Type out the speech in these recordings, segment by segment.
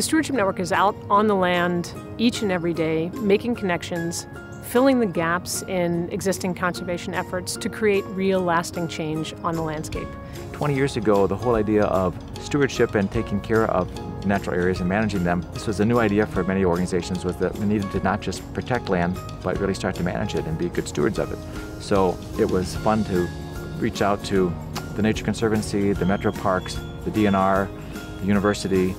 Stewardship Network is out on the land each and every day, making connections, filling the gaps in existing conservation efforts to create real lasting change on the landscape. 20 years ago, the whole idea of stewardship and taking care of natural areas and managing them, this was a new idea for many organizations, was that we needed to not just protect land, but really start to manage it and be good stewards of it. So it was fun to reach out to the Nature Conservancy, the metro parks, the DNR, the university,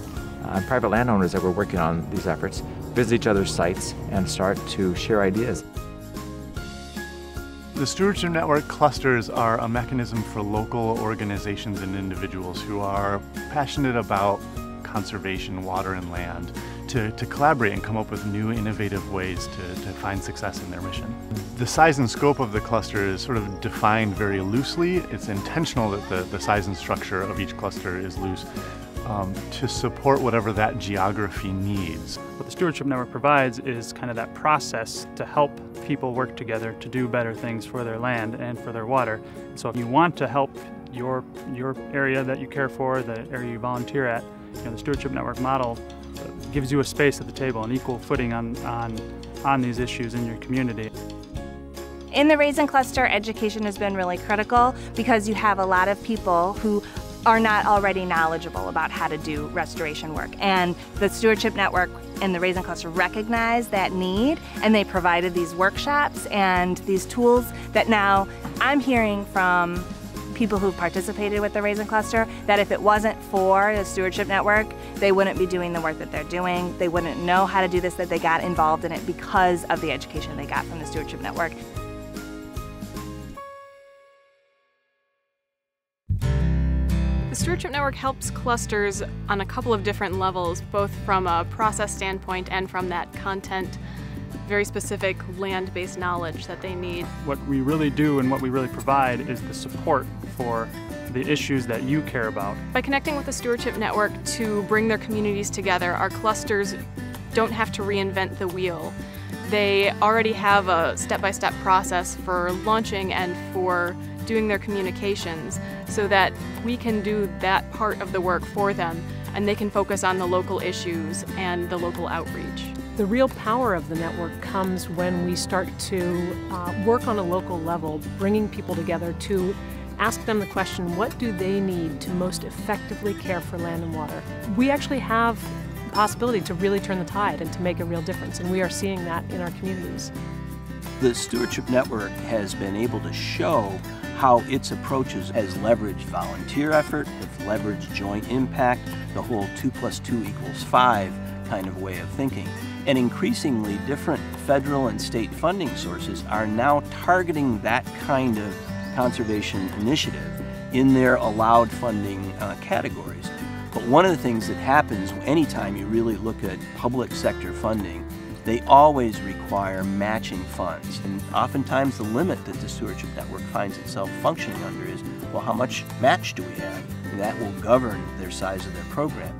and private landowners that were working on these efforts, visit each other's sites and start to share ideas. The Stewardship Network clusters are a mechanism for local organizations and individuals who are passionate about conservation, water and land, to collaborate and come up with new innovative ways to find success in their mission. The size and scope of the cluster is sort of defined very loosely. It's intentional that the size and structure of each cluster is loose to support whatever that geography needs. What the Stewardship Network provides is kind of that process to help people work together to do better things for their land and for their water. So if you want to help your area that you care for, the area you volunteer at, the Stewardship Network model gives you a space at the table, an equal footing on these issues in your community. In the Raisin Cluster, education has been really critical because you have a lot of people who are not already knowledgeable about how to do restoration work. And the Stewardship Network and the Raisin Cluster recognized that need, and they provided these workshops and these tools that now I'm hearing from people who've participated with the Raisin Cluster that if it wasn't for the Stewardship Network, they wouldn't be doing the work that they're doing. They wouldn't know how to do this, that they got involved in it because of the education they got from the Stewardship Network. The Stewardship Network helps clusters on a couple of different levels, both from a process standpoint and from that content, very specific land-based knowledge that they need. What we really do and what we really provide is the support for the issues that you care about. By connecting with the Stewardship Network to bring their communities together, our clusters don't have to reinvent the wheel. They already have a step-by-step process for launching and for doing their communications so that we can do that part of the work for them and they can focus on the local issues and the local outreach. The real power of the network comes when we start to work on a local level, bringing people together to ask them the question, what do they need to most effectively care for land and water? We actually have the possibility to really turn the tide and to make a real difference, and we are seeing that in our communities. The Stewardship Network has been able to show how its approaches has leveraged volunteer effort, have leveraged joint impact, the whole 2 + 2 = 5 kind of way of thinking. And increasingly different federal and state funding sources are now targeting that kind of conservation initiative in their allowed funding categories. But one of the things that happens anytime you really look at public sector funding, they always require matching funds. And oftentimes the limit that the Stewardship Network finds itself functioning under is, well, how much match do we have? And that will govern their size of their program.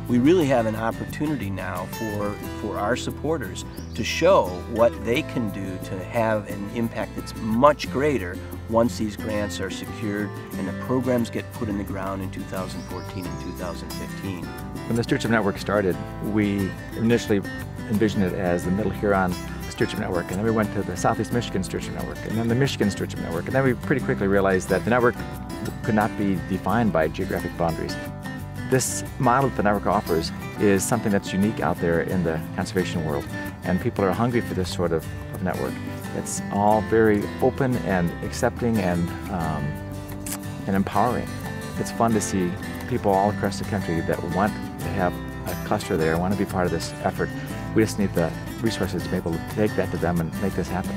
We really have an opportunity now for our supporters to show what they can do to have an impact that's much greater once these grants are secured and the programs get put in the ground in 2014 and 2015. When the Stewardship Network started, we initially envisioned it as the Middle Huron Stewardship Network, and then we went to the Southeast Michigan Stewardship Network, and then the Michigan Stewardship Network, and then we pretty quickly realized that the network could not be defined by geographic boundaries. This model that the network offers is something that's unique out there in the conservation world, and people are hungry for this sort of network. It's all very open and accepting and empowering. It's fun to see people all across the country that want to have a cluster there, want to be part of this effort. We just need the resources to be able to take that to them and make this happen.